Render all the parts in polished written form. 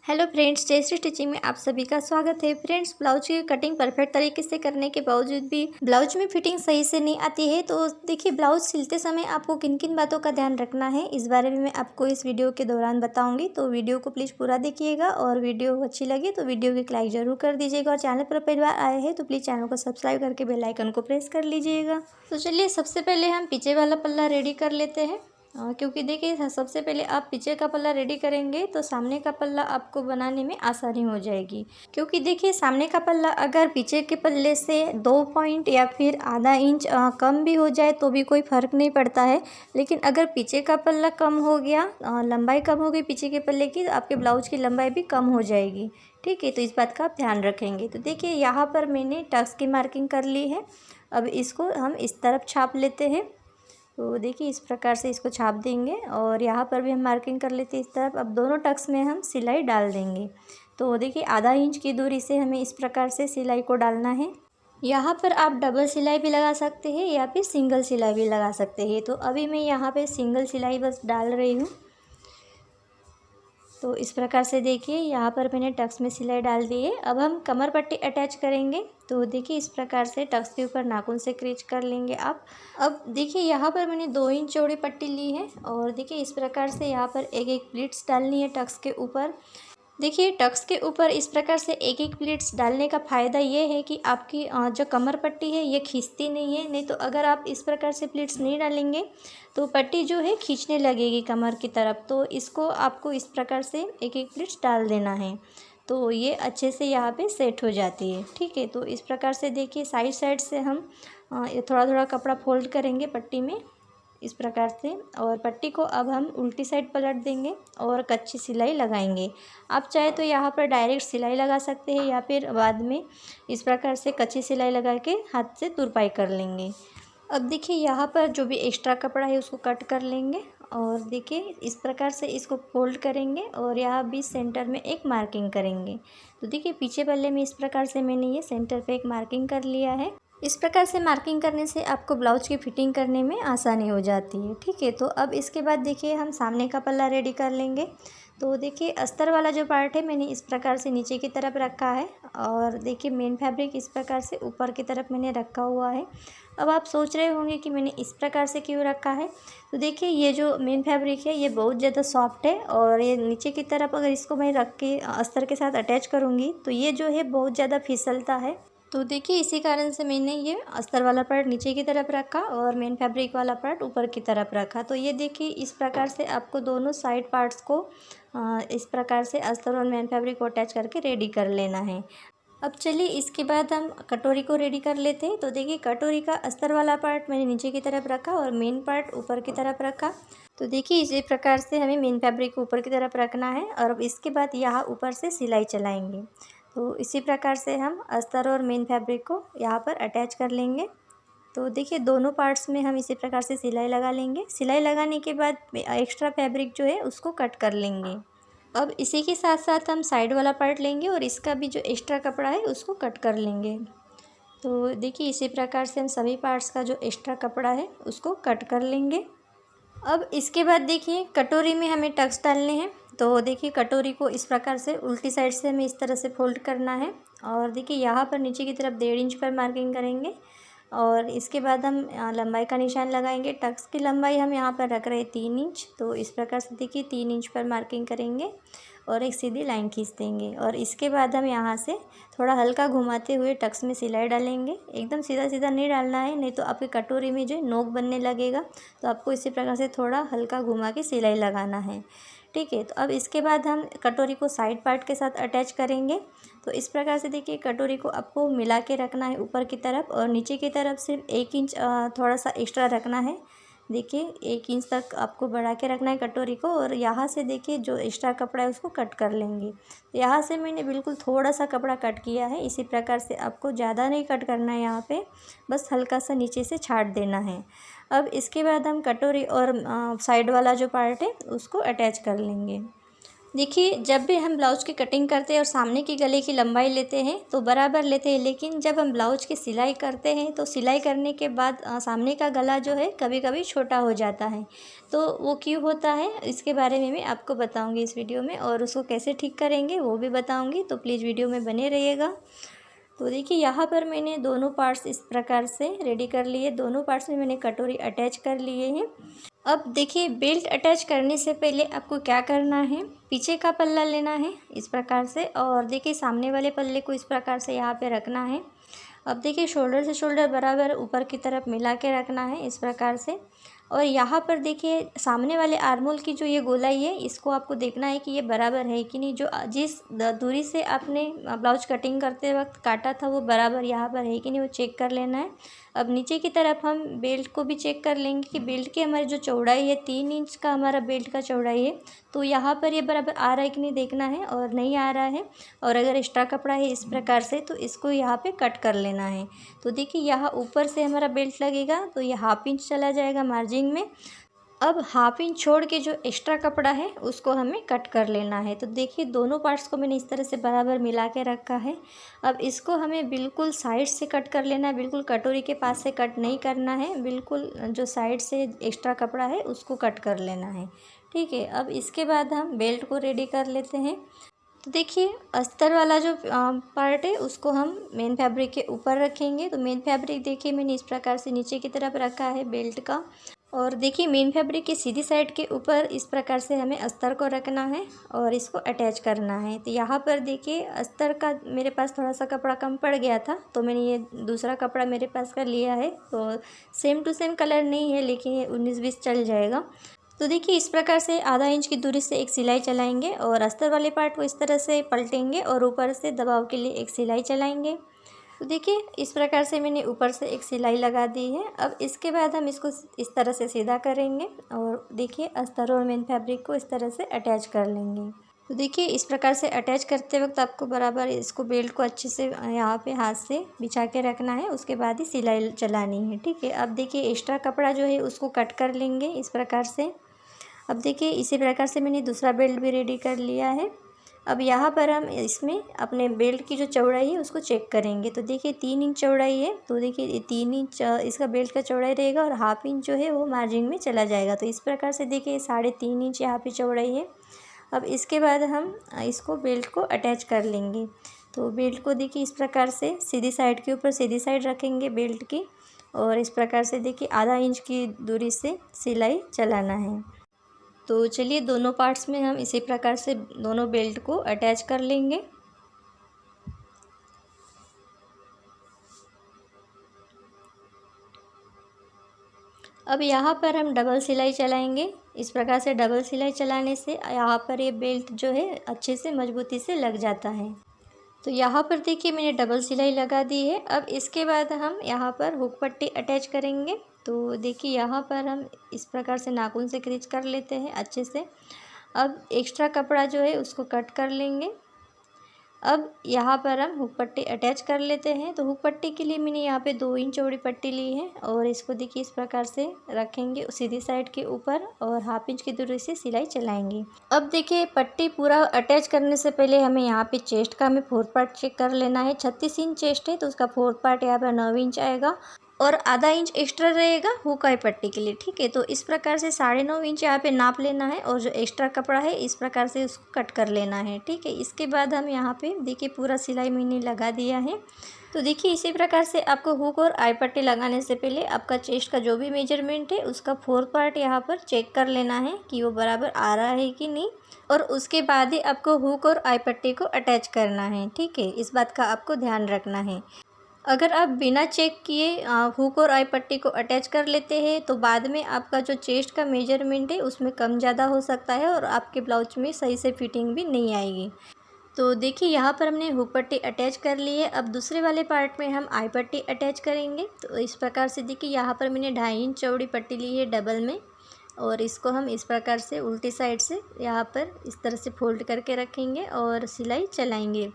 Hello friends, Jayashree stitching में आप सभी का स्वागत है। फ्रेंड्स, ब्लाउज की कटिंग परफेक्ट तरीके से करने के बावजूद भी ब्लाउज में फिटिंग सही से नहीं आती है, तो देखिए ब्लाउज सिलते समय आपको किन किन बातों का ध्यान रखना है, इस बारे में मैं आपको इस वीडियो के दौरान बताऊंगी। तो वीडियो को प्लीज़ पूरा देखिएगा और वीडियो अच्छी लगी तो वीडियो की लाइक ज़रूर कर दीजिएगा और चैनल पर पहली बार आए हैं तो प्लीज़ चैनल को सब्सक्राइब करके बेल आइकन को प्रेस कर लीजिएगा। तो चलिए सबसे पहले हम पीछे वाला पल्ला रेडी कर लेते हैं। क्योंकि देखिए सबसे पहले आप पीछे का पल्ला रेडी करेंगे तो सामने का पल्ला आपको बनाने में आसानी हो जाएगी। क्योंकि देखिए सामने का पल्ला अगर पीछे के पल्ले से 2 पॉइंट या फिर आधा इंच कम भी हो जाए तो भी कोई फ़र्क नहीं पड़ता है। लेकिन अगर पीछे का पल्ला कम हो गया, लंबाई कम हो गई पीछे के पल्ले की, तो आपके ब्लाउज की लंबाई भी कम हो जाएगी। ठीक है, तो इस बात का आप ध्यान रखेंगे। तो देखिए यहाँ पर मैंने टक्स की मार्किंग कर ली है। अब इसको हम इस तरफ छाप लेते हैं। तो देखिए इस प्रकार से इसको छाप देंगे और यहाँ पर भी हम मार्किंग कर लेते हैं इस तरफ। अब दोनों टक्स में हम सिलाई डाल देंगे। तो देखिए आधा इंच की दूरी से हमें इस प्रकार से सिलाई को डालना है। यहाँ पर आप डबल सिलाई भी लगा सकते हैं या फिर सिंगल सिलाई भी लगा सकते हैं। तो अभी मैं यहाँ पे सिंगल सिलाई बस डाल रही हूँ। तो इस प्रकार से देखिए यहाँ पर मैंने टक्स में सिलाई डाल दी है। अब हम कमर पट्टी अटैच करेंगे। तो देखिए इस प्रकार से टक्स के ऊपर नाखून से क्रीच कर लेंगे आप। अब देखिए यहाँ पर मैंने 2 इंच चौड़ी पट्टी ली है और देखिए इस प्रकार से यहाँ पर एक एक प्लीट्स डालनी है टक्स के ऊपर। देखिए टक्स के ऊपर इस प्रकार से एक एक प्लीट्स डालने का फ़ायदा ये है कि आपकी जो कमर पट्टी है ये खींचती नहीं है। नहीं तो अगर आप इस प्रकार से प्लीट्स नहीं डालेंगे तो पट्टी जो है खींचने लगेगी कमर की तरफ। तो इसको आपको इस प्रकार से एक एक प्लीट्स डाल देना है तो ये अच्छे से यहाँ पे सेट हो जाती है। ठीक है, तो इस प्रकार से देखिए साइड साइड से हम ये थोड़ा थोड़ा कपड़ा फोल्ड करेंगे पट्टी में इस प्रकार से, और पट्टी को अब हम उल्टी साइड पलट देंगे और कच्ची सिलाई लगाएंगे। आप चाहे तो यहाँ पर डायरेक्ट सिलाई लगा सकते हैं या फिर बाद में इस प्रकार से कच्ची सिलाई लगा के हाथ से तुरपाई कर लेंगे। अब देखिए यहाँ पर जो भी एक्स्ट्रा कपड़ा है उसको कट कर लेंगे और देखिए इस प्रकार से इसको फोल्ड करेंगे और यहाँ बीच सेंटर में एक मार्किंग करेंगे। तो देखिए पीछे पल्ले में इस प्रकार से मैंने ये सेंटर पे एक मार्किंग कर लिया है। इस प्रकार से मार्किंग करने से आपको ब्लाउज की फिटिंग करने में आसानी हो जाती है। ठीक है, तो अब इसके बाद देखिए हम सामने का पल्ला रेडी कर लेंगे। तो देखिए अस्तर वाला जो पार्ट है मैंने इस प्रकार से नीचे की तरफ रखा है और देखिए मेन फैब्रिक इस प्रकार से ऊपर की तरफ मैंने रखा हुआ है। अब आप सोच रहे होंगे कि मैंने इस प्रकार से क्यों रखा है। तो देखिए ये जो मेन फैब्रिक है ये बहुत ज़्यादा सॉफ्ट है और ये नीचे की तरफ अगर इसको मैं रख के अस्तर के साथ अटैच करूँगी तो ये जो है बहुत ज़्यादा फिसलता है। तो देखिए इसी कारण से मैंने ये अस्तर वाला पार्ट नीचे की तरफ रखा और मेन फैब्रिक वाला पार्ट ऊपर की तरफ रखा। तो ये देखिए इस प्रकार से आपको दोनों साइड पार्ट्स को इस प्रकार से अस्तर और मेन फैब्रिक को अटैच करके रेडी कर लेना है। अब चलिए इसके बाद हम कटोरी को रेडी कर लेते हैं। तो देखिए कटोरी का अस्तर वाला पार्ट मैंने नीचे की तरफ रखा और मेन पार्ट ऊपर की तरफ रखा। तो देखिए इसी प्रकार से हमें मेन फैब्रिक को ऊपर की तरफ रखना है और अब इसके बाद यहाँ ऊपर से सिलाई चलाएंगे। तो इसी प्रकार से हम अस्तर और मेन फैब्रिक को यहाँ पर अटैच कर लेंगे। तो देखिए दोनों पार्ट्स में हम इसी प्रकार से सिलाई लगा लेंगे। सिलाई लगाने के बाद एक्स्ट्रा फैब्रिक जो है उसको कट कर लेंगे। अब इसी के साथ साथ हम साइड वाला पार्ट लेंगे और इसका भी जो एक्स्ट्रा कपड़ा है उसको कट कर लेंगे। तो देखिए इसी प्रकार से हम सभी पार्ट्स का जो एक्स्ट्रा कपड़ा है उसको कट कर लेंगे। अब इसके बाद देखिए कटोरी में हमें टक्स डालने हैं। तो देखिए कटोरी को इस प्रकार से उल्टी साइड से हमें इस तरह से फोल्ड करना है और देखिए यहाँ पर नीचे की तरफ 1.5 इंच पर मार्किंग करेंगे और इसके बाद हम लंबाई का निशान लगाएंगे। टक्स की लंबाई हम यहाँ पर रख रहे हैं 3 इंच। तो इस प्रकार से देखिए 3 इंच पर मार्किंग करेंगे और एक सीधी लाइन खींच देंगे और इसके बाद हम यहाँ से थोड़ा हल्का घुमाते हुए टक्स में सिलाई डालेंगे। एकदम सीधा सीधा नहीं डालना है, नहीं तो आपकी कटोरी में जो नोक बनने लगेगा। तो आपको इसी प्रकार से थोड़ा हल्का घुमा के सिलाई लगाना है। ठीक है, तो अब इसके बाद हम कटोरी को साइड पार्ट के साथ अटैच करेंगे। तो इस प्रकार से देखिए कटोरी को आपको मिला के रखना है ऊपर की तरफ और नीचे की तरफ सिर्फ 1 इंच थोड़ा सा एक्स्ट्रा रखना है। देखिए 1 इंच तक आपको बढ़ा के रखना है कटोरी को और यहाँ से देखिए जो एक्स्ट्रा कपड़ा है उसको कट कर लेंगे। तो यहाँ से मैंने बिल्कुल थोड़ा सा कपड़ा कट किया है। इसी प्रकार से आपको ज़्यादा नहीं कट करना है, यहाँ पे बस हल्का सा नीचे से छाट देना है। अब इसके बाद हम कटोरी और साइड वाला जो पार्ट है उसको अटैच कर लेंगे। देखिए, जब भी हम ब्लाउज की कटिंग करते हैं और सामने की गले की लंबाई लेते हैं तो बराबर लेते हैं, लेकिन जब हम ब्लाउज की सिलाई करते हैं तो सिलाई करने के बाद सामने का गला जो है कभी कभी छोटा हो जाता है। तो वो क्यों होता है इसके बारे में मैं आपको बताऊंगी इस वीडियो में, और उसको कैसे ठीक करेंगे वो भी बताऊंगी, तो प्लीज़ वीडियो में बने रहिएगा। तो देखिए, यहाँ पर मैंने दोनों पार्ट्स इस प्रकार से रेडी कर लिए। दोनों पार्ट्स में मैंने कटोरी अटैच कर लिए हैं। अब देखिए, बेल्ट अटैच करने से पहले आपको क्या करना है, पीछे का पल्ला लेना है इस प्रकार से, और देखिए सामने वाले पल्ले को इस प्रकार से यहाँ पे रखना है। अब देखिए, शोल्डर से शोल्डर बराबर ऊपर की तरफ मिला के रखना है इस प्रकार से। और यहाँ पर देखिए, सामने वाले आर्मोल की जो ये गोलाई है इसको आपको देखना है कि ये बराबर है कि नहीं। जो जिस दूरी से आपने ब्लाउज कटिंग करते वक्त काटा था वो बराबर यहाँ पर है कि नहीं, वो चेक कर लेना है। अब नीचे की तरफ हम बेल्ट को भी चेक कर लेंगे कि बेल्ट की हमारी जो चौड़ाई है 3 इंच का हमारा बेल्ट का चौड़ाई है, तो यहाँ पर ये बराबर आ रहा है कि नहीं देखना है, और नहीं आ रहा है और अगर एक्स्ट्रा कपड़ा है इस प्रकार से तो इसको यहाँ पे कट कर लेना है। तो देखिए, यहाँ ऊपर से हमारा बेल्ट लगेगा तो ये 1/2 इंच चला जाएगा मार्जिन में। अब 1/2 इंच छोड़ के जो एक्स्ट्रा कपड़ा है उसको हमें कट कर लेना है। तो देखिए, दोनों पार्ट्स को मैंने इस तरह से बराबर मिला के रखा है। अब इसको हमें बिल्कुल साइड से कट कर लेना है, बिल्कुल कटोरी के पास से कट नहीं करना है, बिल्कुल जो साइड से एक्स्ट्रा कपड़ा है उसको कट कर लेना है। ठीक है, अब इसके बाद हम बेल्ट को रेडी कर लेते हैं। तो देखिए, अस्तर वाला जो पार्ट है उसको हम मेन फैब्रिक के ऊपर रखेंगे। तो मेन फैब्रिक देखिए मैंने इस प्रकार से नीचे की तरफ रखा है बेल्ट का, और देखिए मेन फैब्रिक की सीधी साइड के ऊपर इस प्रकार से हमें अस्तर को रखना है और इसको अटैच करना है। तो यहाँ पर देखिए, अस्तर का मेरे पास थोड़ा सा कपड़ा कम पड़ गया था तो मैंने ये दूसरा कपड़ा मेरे पास का लिया है। तो सेम टू सेम कलर नहीं है, लेकिन ये 19-20 चल जाएगा। तो देखिए, इस प्रकार से आधा इंच की दूरी से एक सिलाई चलाएंगे और अस्तर वाले पार्ट को इस तरह से पलटेंगे और ऊपर से दबाव के लिए एक सिलाई चलाएंगे। तो देखिए, इस प्रकार से मैंने ऊपर से एक सिलाई लगा दी है। अब इसके बाद हम इसको इस तरह से सीधा करेंगे और देखिए अस्तर और मेन फैब्रिक को इस तरह से अटैच कर लेंगे। तो देखिए, इस प्रकार से अटैच करते वक्त आपको बराबर इसको बेल्ट को अच्छे से यहाँ पे हाथ से बिछा के रखना है, उसके बाद ही सिलाई चलानी है। ठीक है, अब देखिए एक्स्ट्रा कपड़ा जो है उसको कट कर लेंगे इस प्रकार से। अब देखिए, इसी प्रकार से मैंने दूसरा बेल्ट भी रेडी कर लिया है। अब यहाँ पर हम इसमें अपने बेल्ट की जो चौड़ाई है उसको चेक करेंगे। तो देखिए 3 इंच चौड़ाई है, तो देखिए ये 3 इंच इसका बेल्ट का चौड़ाई रहेगा और 1/2 इंच जो है वो मार्जिन में चला जाएगा। तो इस प्रकार से देखिए 3.5 इंच यहाँ पे चौड़ाई है। अब इसके बाद हम इसको बेल्ट को अटैच कर लेंगे। तो बेल्ट को देखिए इस प्रकार से सीधी साइड के ऊपर सीधी साइड रखेंगे बेल्ट की, और इस प्रकार से देखिए आधा इंच की दूरी से सिलाई चलाना है। तो चलिए, दोनों पार्ट्स में हम इसी प्रकार से दोनों बेल्ट को अटैच कर लेंगे। अब यहाँ पर हम डबल सिलाई चलाएंगे। इस प्रकार से डबल सिलाई चलाने से यहाँ पर ये बेल्ट जो है अच्छे से मजबूती से लग जाता है। तो यहाँ पर देखिए मैंने डबल सिलाई लगा दी है। अब इसके बाद हम यहाँ पर हुक पट्टी अटैच करेंगे। तो देखिए, यहाँ पर हम इस प्रकार से नाखून से क्रीच कर लेते हैं अच्छे से। अब एक्स्ट्रा कपड़ा जो है उसको कट कर लेंगे। अब यहाँ पर हम हुक पट्टी अटैच कर लेते हैं। तो हुक पट्टी के लिए मैंने यहाँ पे 2 इंच चौड़ी पट्टी ली है और इसको देखिए इस प्रकार से रखेंगे सीधी साइड के ऊपर और 1/2 इंच की दूरी से सिलाई चलाएंगे। अब देखिए, पट्टी पूरा अटैच करने से पहले हमें यहाँ पे चेस्ट का हमें 4th पार्ट चेक कर लेना है। 36 इंच चेस्ट है तो उसका 4th पार्ट यहाँ पर 9 इंच आएगा और आधा इंच एक्स्ट्रा रहेगा हुक आई पट्टी के लिए। ठीक है, तो इस प्रकार से 9.5 इंच यहाँ पे नाप लेना है और जो एक्स्ट्रा कपड़ा है इस प्रकार से उसको कट कर लेना है। ठीक है, इसके बाद हम यहाँ पे देखिए पूरा सिलाई मैंने लगा दिया है। तो देखिए, इसी प्रकार से आपको हुक और आई पट्टी लगाने से पहले आपका चेस्ट का जो भी मेजरमेंट है उसका 4th पार्ट यहाँ पर चेक कर लेना है कि वो बराबर आ रहा है कि नहीं, और उसके बाद ही आपको हुक और आई पट्टी को अटैच करना है। ठीक है, इस बात का आपको ध्यान रखना है। अगर आप बिना चेक किए हुक और आई पट्टी को अटैच कर लेते हैं तो बाद में आपका जो चेस्ट का मेजरमेंट है उसमें कम ज़्यादा हो सकता है और आपके ब्लाउज में सही से फिटिंग भी नहीं आएगी। तो देखिए, यहाँ पर हमने हुक पट्टी अटैच कर ली है। अब दूसरे वाले पार्ट में हम आई पट्टी अटैच करेंगे। तो इस प्रकार से देखिए, यहाँ पर मैंने 2.5 इंच चौड़ी पट्टी ली है डबल में, और इसको हम इस प्रकार से उल्टी साइड से यहाँ पर इस तरह से फोल्ड करके रखेंगे और सिलाई चलाएंगे।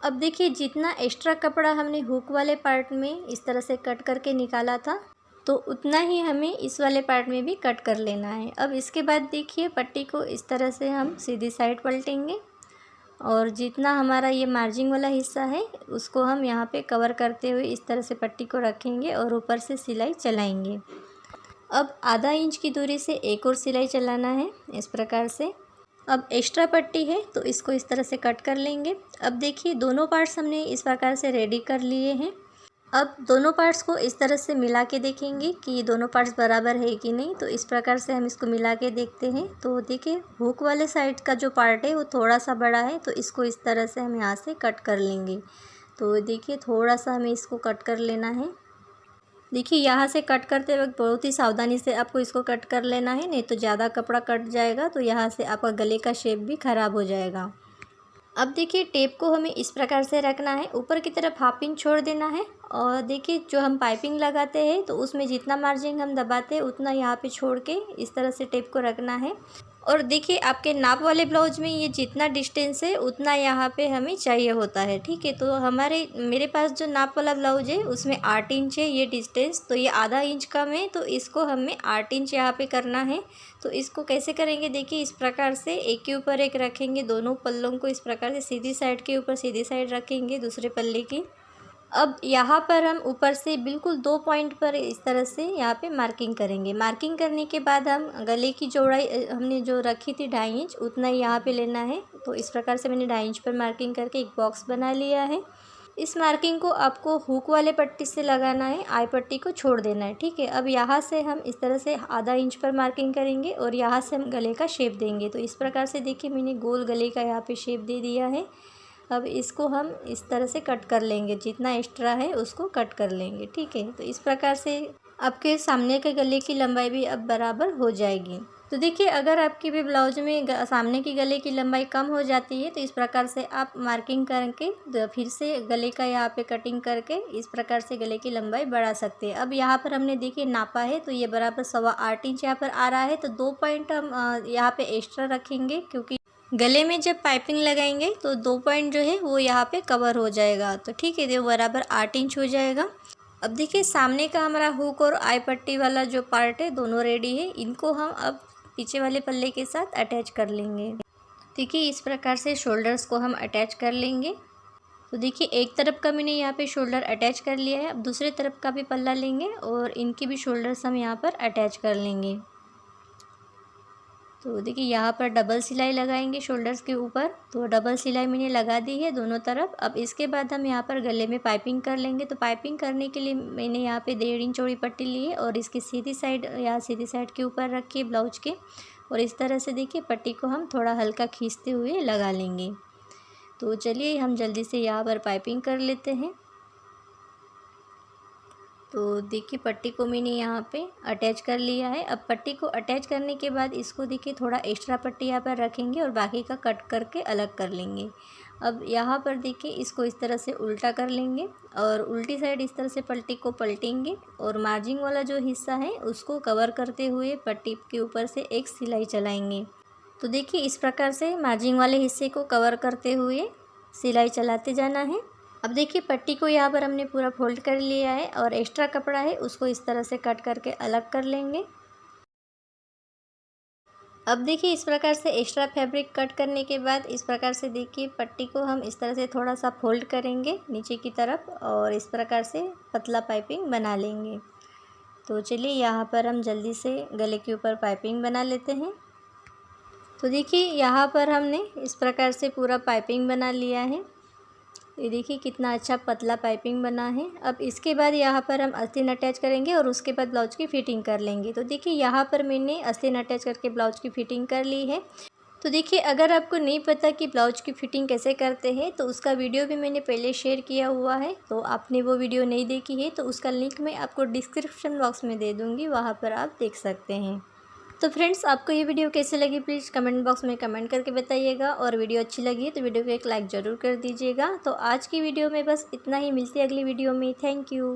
अब देखिए, जितना एक्स्ट्रा कपड़ा हमने हुक वाले पार्ट में इस तरह से कट करके निकाला था तो उतना ही हमें इस वाले पार्ट में भी कट कर लेना है। अब इसके बाद देखिए पट्टी को इस तरह से हम सीधी साइड पलटेंगे और जितना हमारा ये मार्जिंग वाला हिस्सा है उसको हम यहाँ पे कवर करते हुए इस तरह से पट्टी को रखेंगे और ऊपर से सिलाई चलाएंगे। अब आधा इंच की दूरी से एक और सिलाई चलाना है इस प्रकार से। अब एक्स्ट्रा पट्टी है तो इसको इस तरह से कट कर लेंगे। अब देखिए दोनों पार्ट्स हमने इस प्रकार से रेडी कर लिए हैं। अब दोनों पार्ट्स को इस तरह से मिला के देखेंगे कि ये दोनों पार्ट्स बराबर है कि नहीं। तो इस प्रकार से हम इसको मिला के देखते हैं। तो देखिए हुक वाले साइड का जो पार्ट है वो थोड़ा सा बड़ा है, तो इसको इस तरह से हम यहाँ से कट कर लेंगे। तो देखिए थोड़ा सा हमें इसको कट कर लेना है। देखिए यहाँ से कट करते वक्त बहुत ही सावधानी से आपको इसको कट कर लेना है, नहीं तो ज़्यादा कपड़ा कट जाएगा तो यहाँ से आपका गले का शेप भी ख़राब हो जाएगा। अब देखिए टेप को हमें इस प्रकार से रखना है, ऊपर की तरफ हाफ इंच छोड़ देना है। और देखिए जो हम पाइपिंग लगाते हैं तो उसमें जितना मार्जिन हम दबाते हैं उतना यहाँ पे छोड़ के इस तरह से टेप को रखना है। और देखिए आपके नाप वाले ब्लाउज में ये जितना डिस्टेंस है उतना यहाँ पे हमें चाहिए होता है, ठीक है। तो मेरे पास जो नाप वाला ब्लाउज है उसमें 8 इंच है ये डिस्टेंस, तो ये आधा इंच कम है, तो इसको हमें 8 इंच यहाँ पे करना है। तो इसको कैसे करेंगे देखिए इस प्रकार से एक के ऊपर एक रखेंगे, दोनों पल्लों को इस प्रकार से सीधी साइड के ऊपर सीधी साइड रखेंगे दूसरे पल्ले की। अब यहाँ पर हम ऊपर से बिल्कुल 2 पॉइंट पर इस तरह से यहाँ पे मार्किंग करेंगे। मार्किंग करने के बाद हम गले की चौड़ाई हमने जो रखी थी 2.5 इंच उतना ही यहाँ पे लेना है। तो इस प्रकार से मैंने 2.5 इंच पर मार्किंग करके एक बॉक्स बना लिया है। इस मार्किंग को आपको हुक वाले पट्टी से लगाना है, आई पट्टी को छोड़ देना है, ठीक है। अब यहाँ से हम इस तरह से आधा इंच पर मार्किंग करेंगे और यहाँ से हम गले का शेप देंगे। तो इस प्रकार से देखिए मैंने गोल गले का यहाँ पे शेप दे दिया है। अब इसको हम इस तरह से कट कर लेंगे, जितना एक्स्ट्रा है उसको कट कर लेंगे, ठीक है। तो इस प्रकार से आपके सामने के गले की लंबाई भी अब बराबर हो जाएगी। तो देखिए अगर आपके भी ब्लाउज में सामने की गले की लंबाई कम हो जाती है तो इस प्रकार से आप मार्किंग करके फिर से गले का यहाँ पे कटिंग करके इस प्रकार से गले की लंबाई बढ़ा सकते हैं। अब यहाँ पर हमने देखिए नापा है तो ये बराबर 8.25 इंच यहाँ पर आ रहा है। तो 2 पॉइंट हम यहाँ पे एक्स्ट्रा रखेंगे, क्योंकि गले में जब पाइपिंग लगाएंगे तो 2 पॉइंट जो है वो यहाँ पे कवर हो जाएगा। तो ठीक है, ये बराबर 8 इंच हो जाएगा। अब देखिए सामने का हमारा हुक और आई पट्टी वाला जो पार्ट है दोनों रेडी है। इनको हम अब पीछे वाले पल्ले के साथ अटैच कर लेंगे। देखिए इस प्रकार से शोल्डर्स को हम अटैच कर लेंगे। तो देखिए एक तरफ का मैंने यहाँ पे शोल्डर अटैच कर लिया है। अब दूसरे तरफ का भी पल्ला लेंगे और इनकी भी शोल्डर्स हम यहाँ पर अटैच कर लेंगे। तो देखिए यहाँ पर डबल सिलाई लगाएंगे शोल्डर्स के ऊपर। तो डबल सिलाई मैंने लगा दी है दोनों तरफ। अब इसके बाद हम यहाँ पर गले में पाइपिंग कर लेंगे। तो पाइपिंग करने के लिए मैंने यहाँ पे 1.5 इंच चौड़ी पट्टी ली है और इसकी सीधी साइड या सीधी साइड के ऊपर रखी है ब्लाउज के, और इस तरह से देखिए पट्टी को हम थोड़ा हल्का खींचते हुए लगा लेंगे। तो चलिए हम जल्दी से यहाँ पर पाइपिंग कर लेते हैं। तो देखिए पट्टी को मैंने यहाँ पे अटैच कर लिया है। अब पट्टी को अटैच करने के बाद इसको देखिए थोड़ा एक्स्ट्रा पट्टी यहाँ पर रखेंगे और बाकी का कट करके अलग कर लेंगे। अब यहाँ पर देखिए इसको इस तरह से उल्टा कर लेंगे और उल्टी साइड इस तरह से पट्टी को पलटेंगे और मार्जिंग वाला जो हिस्सा है उसको कवर करते हुए पट्टी के ऊपर से एक सिलाई चलाएँगे। तो देखिए इस प्रकार से मार्जिंग वाले हिस्से को कवर करते हुए सिलाई चलाते जाना है। अब देखिए पट्टी को यहाँ पर हमने पूरा फोल्ड कर लिया है और एक्स्ट्रा कपड़ा है उसको इस तरह से कट करके अलग कर लेंगे। अब देखिए इस प्रकार से एक्स्ट्रा फैब्रिक कट करने के बाद इस प्रकार से देखिए पट्टी को हम इस तरह से थोड़ा सा फोल्ड करेंगे नीचे की तरफ और इस प्रकार से पतला पाइपिंग बना लेंगे। तो चलिए यहाँ पर हम जल्दी से गले के ऊपर पाइपिंग बना लेते हैं। तो देखिए यहाँ पर हमने इस प्रकार से पूरा पाइपिंग बना लिया है। ये देखिए कितना अच्छा पतला पाइपिंग बना है। अब इसके बाद यहाँ पर हम आस्तीन अटैच करेंगे और उसके बाद ब्लाउज की फ़िटिंग कर लेंगे। तो देखिए यहाँ पर मैंने आस्तीन अटैच करके ब्लाउज की फ़िटिंग कर ली है। तो देखिए अगर आपको नहीं पता कि ब्लाउज की फ़िटिंग कैसे करते हैं तो उसका वीडियो भी मैंने पहले शेयर किया हुआ है। तो आपने वो वीडियो नहीं देखी है तो उसका लिंक मैं आपको डिस्क्रिप्शन बॉक्स में दे दूँगी, वहाँ पर आप देख सकते हैं। तो फ्रेंड्स आपको ये वीडियो कैसे लगी प्लीज़ कमेंट बॉक्स में कमेंट करके बताइएगा, और वीडियो अच्छी लगी तो वीडियो को एक लाइक ज़रूर कर दीजिएगा। तो आज की वीडियो में बस इतना ही, मिलती है अगली वीडियो में। Thank you.